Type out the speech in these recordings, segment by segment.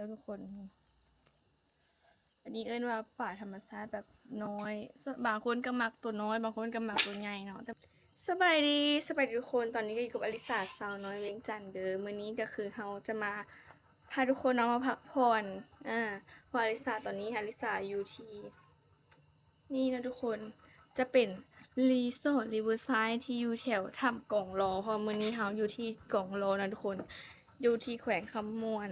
แล้วทุกคนอันนี้เอิ้นว่าป่าธรรมชาติแบบน้อยบางคนก็มักตัวน้อยบางคนก็มักตัวใหญ่เนาะแต่สบายดีทุกคนตอนนี้ก็อยู่กับอลิสาสาวน้อยเวียงจันทน์เด้อมื้อนี้ก็คือเราจะมาพาทุกคนมาพักผ่อนเพราะอลิสาตอนนี้อลิสาอยู่ที่นี่นะทุกคนจะเป็นรีสอร์ทริเวอร์ไซด์ที่อยู่แถวถ้ำกองรอเพราะมื้อนี้เราอยู่ที่กองรอนะทุกคนอยู่ที่แขวงคำม่วน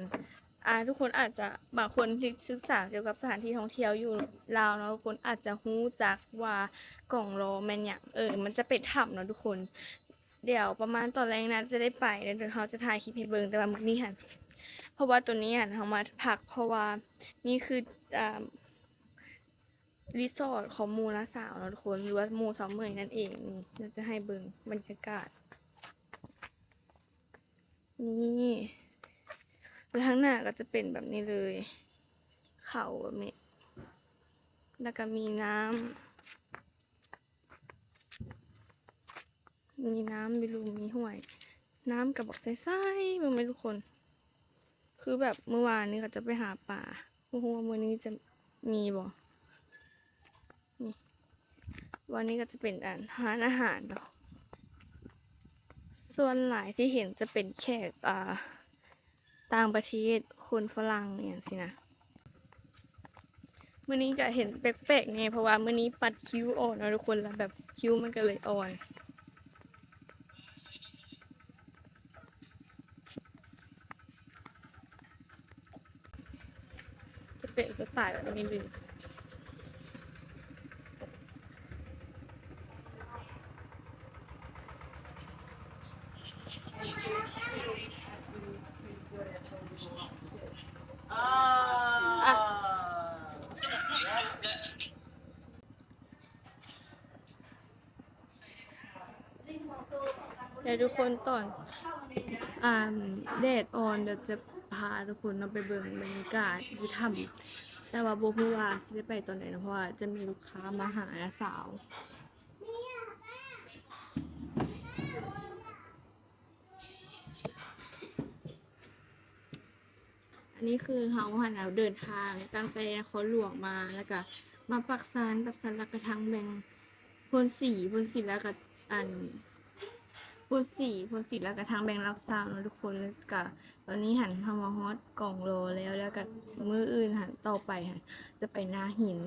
ทุกคนอาจจะบางคนที่ศึกษาเกี่ยวกับสถานที่ท่องเที่ยวอยู่ลาวเนาะทุกคนอาจจะรู้จักว่ากองรอแม่นหยังมันจะเป็นถ้ำเนาะทุกคนเดี๋ยวประมาณตอนแรกนะจะได้ไปแล้วเดี๋ยวเราจะถ่ายคลิปให้เบิ่งแต่ว่ามื้อนี้หั่นเพราะว่าตัวนี้หั่นเรามาพักเพราะว่านี่คือรีสอร์ทของหมู่นะสาวเนาะทุกคนหรือว่าหมู่สาวเมยนั่นเองนี่จะให้เบิ่งบรรยากาศนี่แล้วข้างหน้าก็จะเป็นแบบนี้เลยเขาแบบนี้แล้วก็มีน้ำมีรูมีห้วยน้ำกับบอกใสๆเบิ่งไหมทุกคนคือแบบเมื่อวานนี้ก็จะไปหาปลาโอ้โหมื้อนี้จะมีบ่นี่วันนี้ก็จะเป็นร้านอาหารเนาะส่วนหลายที่เห็นจะเป็นแขกต่างประเทศคนฝรั่งอย่างสินะมื้อนี้ก็เห็นแปลกๆไงเพราะว่ามื้อนี้ปัดคิ้วออกนะทุกคนแล้วแบบคิ้วมันก็เลยอ่อนจะเป็นสไตล์แบบนี้เลยเดี๋ยวทุกคนตอนแดดอ่อนเดี๋ยวจะพาทุกคนไปเบิ่งบรรยากาศที่ถ้ำแต่ว่าบ่ฮู้ว่าสิได้ไปตอนไหนนะเพราะว่าจะมีลูกค้ามาหาสาวอันนี้คือเฮาหันเราเดินทางตั้งแต่นครหลวงมาแล้วก็มาปักสันแล้วก็ทางแบงพลศรีแล้วก็อันพลศรีแล้วก็ทางแบงรักษาเนาะทุกคนแล้วก็ตอนนี้หันเฮามาฮอดกล่องโลแล้วก็มื้ออื่นหันต่อไปหันจะไปนาหิน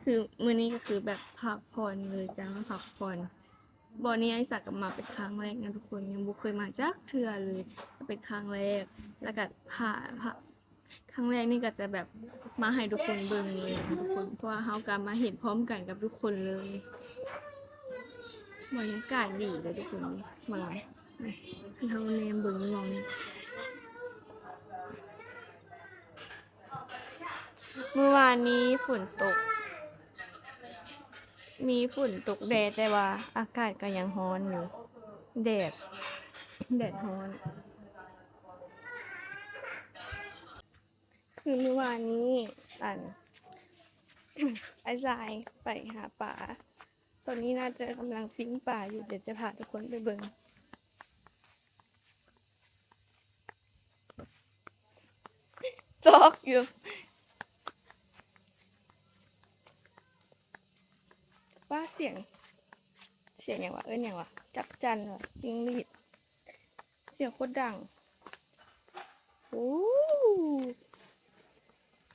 คือมื้อนี้ก็คือแบบพักผ่อนเลยจ้ามาพักผ่อนบ่อนี้ไอ้สักกับมาเป็นครั้งแรกนะทุกคนยังบ่เคยมาจักเทื่อเลยเป็นครั้งแรกแล้วก็พาครั้งแรกนี่ก็จะแบบมาให้ทุกคนเบิ่งเลยนะทุกคนเพราะว่าเฮาก็มาเห็นพร้อมกันกับทุกคนเลยบรรยากาศดีเลยทุกคนมาลำเฮาแนมเบิ่งมองเมื่อวานนี้ฝนตกมีฝนตกแดดแต่ว่าอากาศก็ยังร้อนอยู่แดดร้อนคือเมื่อวานนี้ไอ้ทรายไปหาปลาตอนนี้น่าจะกำลังปิ้งปลาอยู่เดี๋ยวจะพาทุกคนไปเบิ่งซอกอยู่ว่าเสียงอย่างวะอย่างวะจับจันวะจิ้งหรีดเสียงโคตรดังโอ้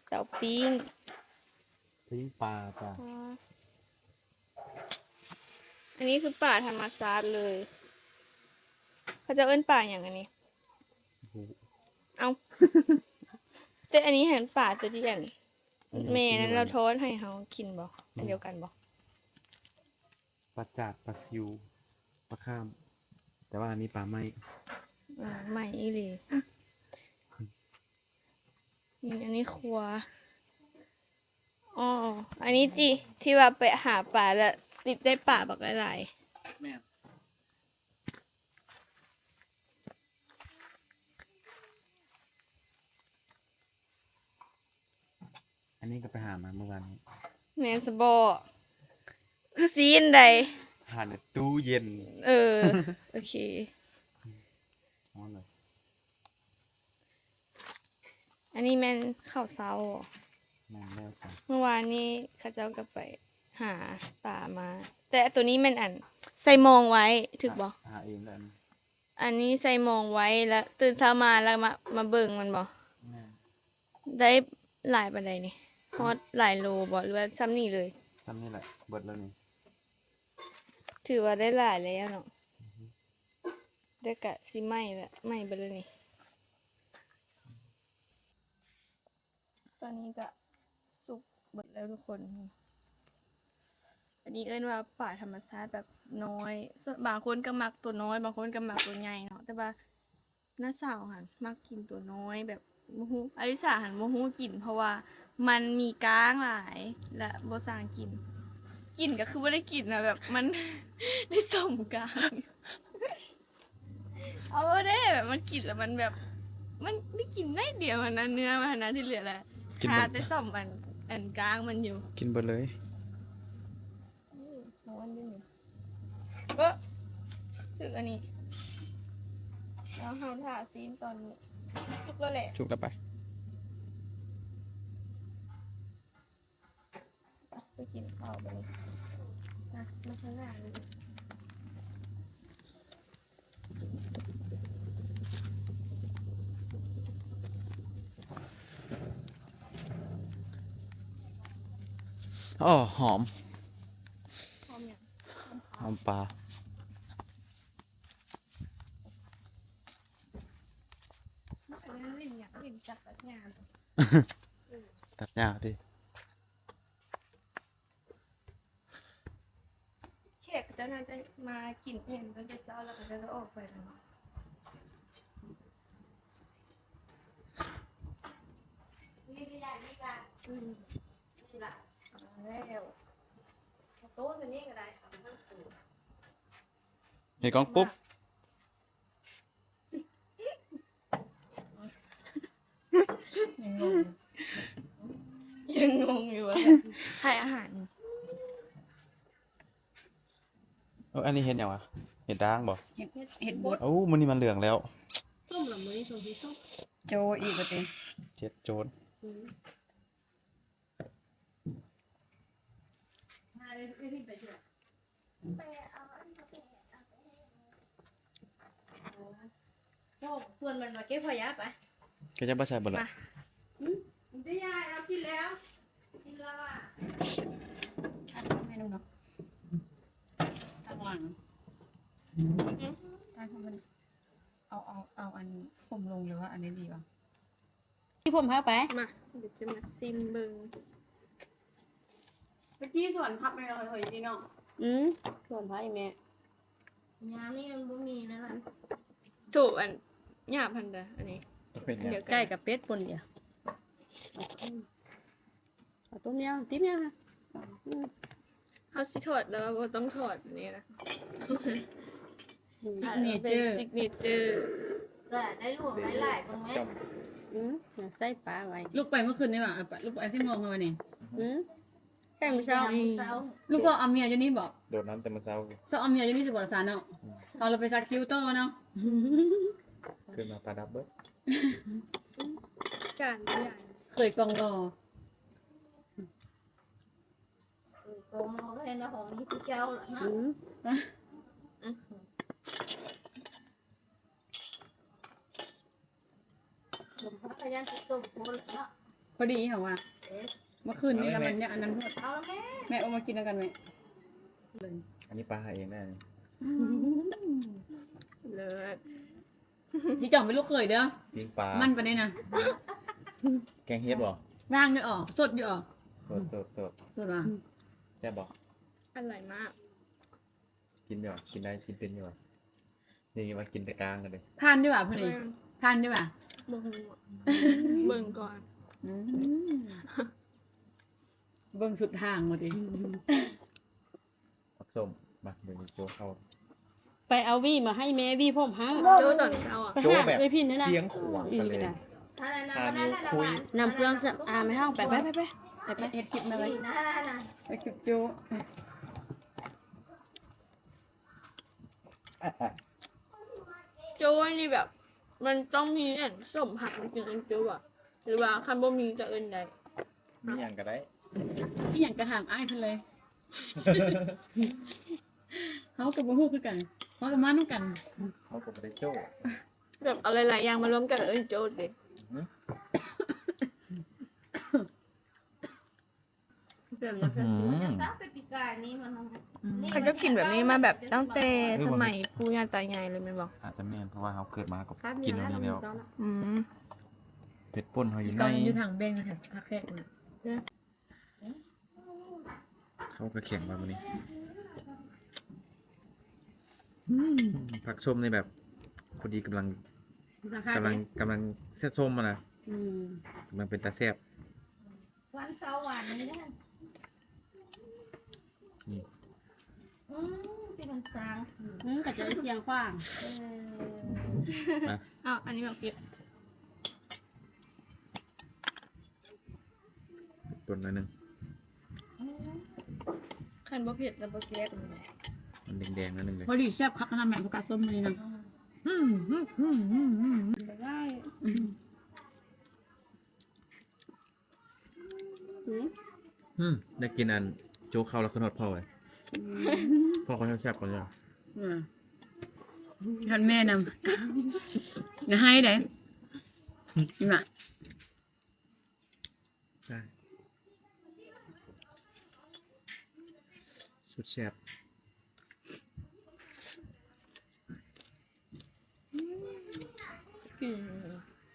เต่าปิ้งปลาจ้ะอันนี้คือป่าธรรมชาติเลยเขาจะเอิ้นป่าอย่างอันนี้เอาแต่อันนี้เห็นป่าตัวที่อันแม่นั้นเราทอดให้เขากินบ่อันเดียวกันบ่ปลาจาดปลาซิวปลาข้ามแต่ว่าอันนี้ปลาไม่ไม่อีหลีอันนี้ครัวอ๋ออันนี้ที่ว่าไปหาปลาแล้วติดได้ปลาบักอะไรแม่อันนี้ก็ไปหามาเมื่อวานนี้แมนสบอซีนใดหาในตู้เย็นโอเคอ๋อเลย อันนี้แม่นข้าวเช้าเหรอ นั่นแล้วจ้ะ เมื่อวานนี้เข้าเจ้าก็ไปหาป่ามา แต่ตัวนี้แม่นอันใส่มองไว้ถึกบ่ หาเองแล้วอันนี้ อันนี้ใส่มองไว้แล้วตื่นเช้ามาแล้วมาเบิ่งมันบ่ แม่น ได้หลายปานใดนี่ฮอดหลายโลบ่หรือว่าซ้ำนี่เลย ซ้ำนี่แหละเบิดแล้วนี่ ถือว่าได้หลายแล้วเนาะได้กะสิไหม้ละไหม้ไปเลยนี่ตอนนี้ก็สุกหมดแล้วทุกคน อันนี้เอิ้นว่าป่าธรรมชาติแบบน้อยส่วนบางคนก็มักตัวน้อย บางคนก็มักตัวใหญ่เนาะแต่ว่าน้าสาวหันมักกินตัวน้อยแบบบ่ฮู้อลิสาหันบ่ฮู้กิน เพราะว่ามันมีก้างหลายและบ่สร้างกิน กินก็คือบ่ได้กินนะแบบมัน ได้สมกลาง เอาบ่ได้แบบมันกินแล้วมันแบบ มันไม่กินได้เดียวมันนะเนื้อมันนะที่เหลือแหละ กิน หา เบิด แต่ซ่อมอันกลางมันอยู่ กินเบิดเลย ม้วนด้วยนี่ก็สึกอันนี้แล้วเฮาถ่าซีนตอนนี้ทุกแล้วแหละ จุกแล้วไป ไปกินข้าวไปเลยนะมาข้างหน้าเลย อ๋อหอม พร้อมยัง หอมปลา อันนี้ลิ้นอยากลิ้นจับแบบงาน ตัดยากดิ แขกเจ้าน่าจะมากินเองก็จะเจ้าแล้วก็จะออกไปแล้วเนาะนี่ได้นี่ละนี่ละเอาแล้วเอาโต๊ะตัวนี้ก็ได้เอาทั้งตัว เห็นกล้องปุ๊บ ยังงงอยู่ว่าใครอาหาร อันนี้เห็นยังวะเห็ดด่างบ่ เห็ดบด เอ้ามันนี่มันเหลืองแล้ว ส้มหรือมือส้มที่ส้ม โจอีกประเด็น เจ็ดโจร มาเลยพี่ไปเถอะไปเอาอันนี้ไปโอ้ส่วนมันมาเก็บพอยาไป ก็จะบ่ใช่บ่ละ มามันจะยายเอากินแล้วกินแล้วอ่ะ ให้ดูเนาะทางหลังทางมันเอาอันผมลงหรือว่าอันนี้ดีวะที่ผมเข้าไป มาเดี๋ยวจะมาซิมเบิง เมื่อกี้ส่วนพับไม่เราเฮ้ยจีน้องส่วนพับอีแม่ ยานี่มันบ่มีนะล่ะถูกอันหยาพันเดออันนี้ เป็นไง เดี๋ยว ใกล้กับเป็ดปนเดียวเอาต้มยำติ๊บยำค่ะ เขาสิถอดแล้วว่าบ่ต้องถอดอันนี้นะ ซิกเนเจอร์ ซิกเนเจอร์แต่ได้หลวงหลายๆตรงนี้ ใส่ปลาไว้ ลูกไปเมื่อคืนนี่หว่าลูกไปที่มองมาเนี่ย แค่มื้อเช้า ลูกก็เอาเมียอยู่นี่บอก โดดน้ำแต่มื้อเช้า ก็เอาเมียอยู่นี่สิบอกสารเนาะตอนเราไปซักคิวเตอร์เนาะ ขึ้นมาปลาดับเบิด การใหญ่ เคยกองรอ โกงเราเห็นของนี้ที่เจ้าละนะผมพยายามจะส่งโพลละ พอดีเหรอวะเมื่อคืนนี่แล้วมันเนี่ยอันนั้นพูด เอาแม่ แม่เอามากินแล้วกันไหม อันนี้ปลาหาเองแน่นี่ เลิศ ที่จ่องเป็นลูกเคยเด้อ ปิ้งปลา มันไปเนี่ยนะ แกงเฮ็ดบ่ ร่างเนี่ยออกสดอยู่ออก สด สดว่ะ แซ่บบ่ อร่อยมาก กินอยู่บ่กินได้กินเป็นอยู่บ่นี่มากินแต่กลางกันเลย ทานดีกว่าพอดีทานดีกว่า เบิ่งเบิ่งก่อน เบิ่งสุดทางมาดิ ผักส้มมาเดี๋ยวโจเข้า ไปเอาวี่มาให้แม่วี่ผมฮะ โจ้ตอนเช้าอ่ะ ไป โจ หา แบบ ไอ้พี่นั่นนะ เสียงขวาง อี กัน ก เลย ได้ อะไรนะ ทานนิ้วคุย นำเครื่องสำอางไม่ห้องไป เอ็ดคลิปมาเลย นะ ไปคลิปโจ โจ้นี่แบบ มันต้องมีอย่างส้มผักจริงๆโจ้อ่ะ หรือว่าคันบ่มีจะเอิ้นได้ มีอย่างก็ได้ ที่อย่างกระถางอ้ายเพิ่นเลย เขากับบ่ฮู้คือกันเขาก็มานํกัน เขาก็บ่ได้โจ้ แบบเอาหลายๆอย่างมารวมกันแล้วเอิ้นโจทย์เด้ เดี๋ยวแล้วกัน เขาจะกินแบบนี้มาแบบตั้งแต่สมัยปู่ย่าตายายเลยแม่นบ่ อาจจะแม่นเพราะว่าเขาเกิดมากับกินอันนี้แล้ว อืม เป็ดป่นเขาอยู่ใน ตอนอยู่ทางเบงค่ะทักแขกน่ะ เขาก็แข็งมาวันนี้ผักชมในแบบพอดีกำลัง ทักแขก กำลังแซ่บส้มมานะ อืม กำลังเป็นตาแซ่บ วันเสาร์วันนี้นะ นี่ ที่มันสร้าง ก็จะได้เสียงขว้าง อ้าวอันนี้แบบเปียก ต้นหนิดนึง คันบ่เผ็ดแล้วบ่แซ่บ มันแดงๆนิดนึงเลย พอดีแซ่บคักขนาดแม่ผู้กาส้มนี่นะอืม ได้ ได้กินอันโจ๊กเข้าแล้วขึ้นฮอดพ่อเลยพ่อเขาแซ่บๆก่อนเลย ท่านแม่นำอย่าให้ได้นี่น่ะ ใช่สุดแซ่บ กิน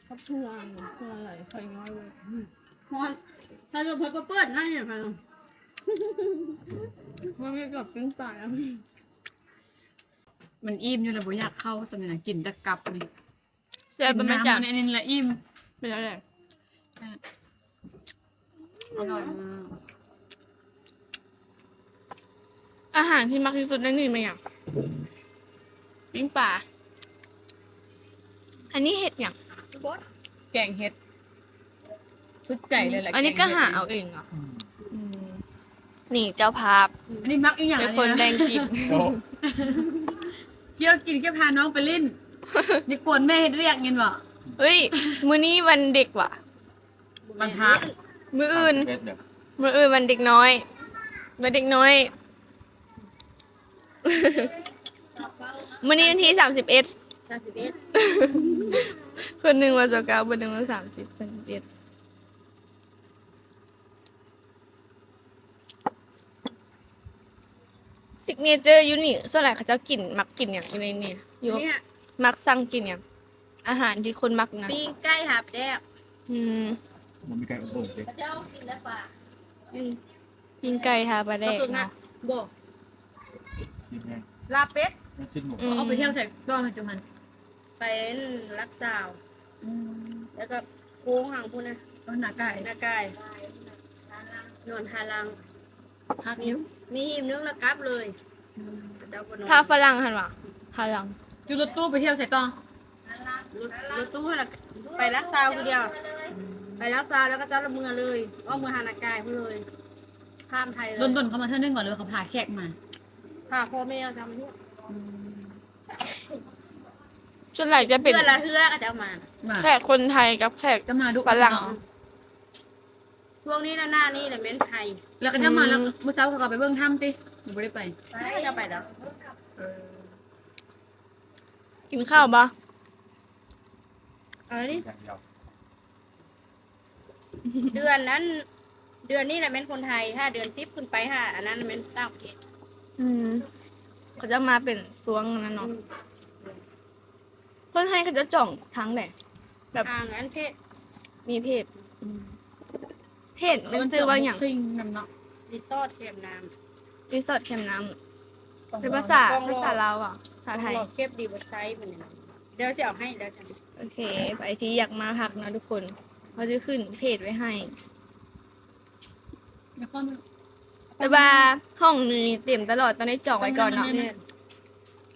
ข้าวเพื่อนเพื่ออะไรไฟน้อยเลย มอนถ้าเราเพิ่นเปิดนั่นเนี่ยค่ะ มันไม่กับปิ้งปลาแล้ว มันอิ่มอยู่แล้วบ่อยากเข้าตอนนี้นะกินแต่กลับนี่ แซ่บเป็นไม่จัง อันนี้แหละอิ่ม เป็นอะไร อร่อยมาก อาหารที่มักที่สุดในนี่มันอย่างปิ้งปลาอันนี้เห็ดอย่าง แกงเห็ดสุดใจเลยแหละ อันนี้ก็หาเอาเองเหรอมนี่เจ้าภาพ อันนี้มักอีกอย่าง เป็นคนแดงกิน เที่ยวกินแค่พาน้องไปเล่นนี่กวนแม่เฮ็ดเรียกเงินบ่ เฮ้ย มื้อนี้วันเด็กว่ะ วันพระ มื้ออื่น เป็ดเนี่ย มื้ออื่นวันเด็กน้อยวันเด็กน้อย มื้อนี้วันที่31คนหนึ่งวัน29คนหนึ่งวัน30คน31ซิกเนเจอร์อยู่นี่ส่วนใหญ่เขาจะกินมักกินอย่างอยู่ในนี่อยู่ เนี่ย มักสั่งกินอย่างอาหารที่คนมักนะ ปิ้งไก่หับแดก อืม มันมีไก่อบโอ่งเลย พระเจ้ากินได้ป่ะ กินไก่ทาปลาแดกเนาะ บ่ กินไง ลาเป็ด ไม่ชิ้นหมู เอาไปเที่ยวใส่ก้อนให้จุมัน เป็นรักสาว แล้วก็โค้งหางพูดนะ ต้นหน้าไก่ หน้ากายนอนหาลัง พักนิ้ว มีหิมนึงแล้วกลับเลยเดาบนนอน ถ้าฝรั่งหันวะฝรั่ง จุรถตู้ไปเที่ยวใส่ตอง รถตู้น่ะไปรักสาวคนเดียว ไปรักสาวแล้วก็จะละเมือเลยก็มือหานากายพูดเลยข้ามไทยเลย ดนๆเขามาเท่านึงก่อนเลยเขาพาแขกมา พาพ่อแม่เอาจำเนี่ย ส่วนใหญ่จะเป็น เพื่อนละเทือก็จะเอามา มา แขกคนไทยกับแขก ก็มาดู ฝรั่ง ช่วงนี้หน้านี่แหละเม้นไทย แล้วก็จะมาแล้วเมื่อเช้าเขาก็ไปเบิ่งถ้ำติหนูไม่ได้ไป ก็จะไปแล้ว กินข้าวปะ เอาดิ อย่างเดียว เดือนนั้น เดือนนี้แหละเม้นคนไทยถ้าเดือน10ขึ้นไปถ้าอันนั้นเม้นต่างประเทศ อืมเขาจะมาเป็นสวงนั่นเนาะคนไทยเขาจะจ่องทั้งแหละ แบบ อ่างอันเพศ มีเพศเพศเป็นซื้อว่าอย่าง ซิงนำเนาะ รีสอร์ทเทียมน้ รีสอร์ทเค็มน้ำเป็นภาษาลาวอ่ะภาษา ำ ไทย บอกเก็บดีบไซต์มันเนี่ยเดี๋ยวจะเอาให้เดี๋ยวจะ โอเคไปที่อยากมาพักนะทุกคนเขาจะขึ้นเพจไว้ให้ แล้วก็ แต่ว่าห้องนี้เต็มตลอดต้องได้จองไว้ก่อนเนาะ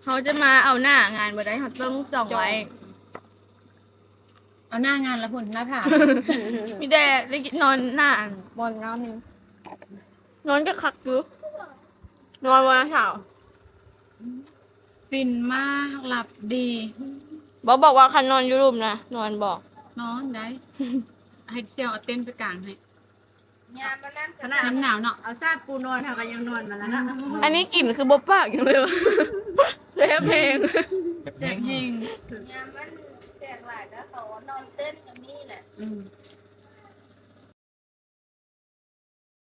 เขาจะมาเอาหน้างานบ่ได้เขาต้องจองไว้ เอาหน้างานละพุ่นหน้าผา มีแต่ได้นอนหน้าบอลน้ำนึงนอนก็คักอยู่นอนวันเสาร์ ฟินมากหลับดี บอกว่าคันนอนอยูรูมนะนอนบอก นอนได้ ให้เซียวเอาเต้นไปกลางให้ ขนาด น้ำหนาวเนาะ เอาซาดปูนอนเท่ากันยังนอนมาแล้วนะ อันนี้กลิ่นคือบบปากอย่างเลยวะเล่เพลง แบบ แด นี้ กยิง ยามมันแตกหลายแล้วเขานอนเต้นกับนี่แหละ อืม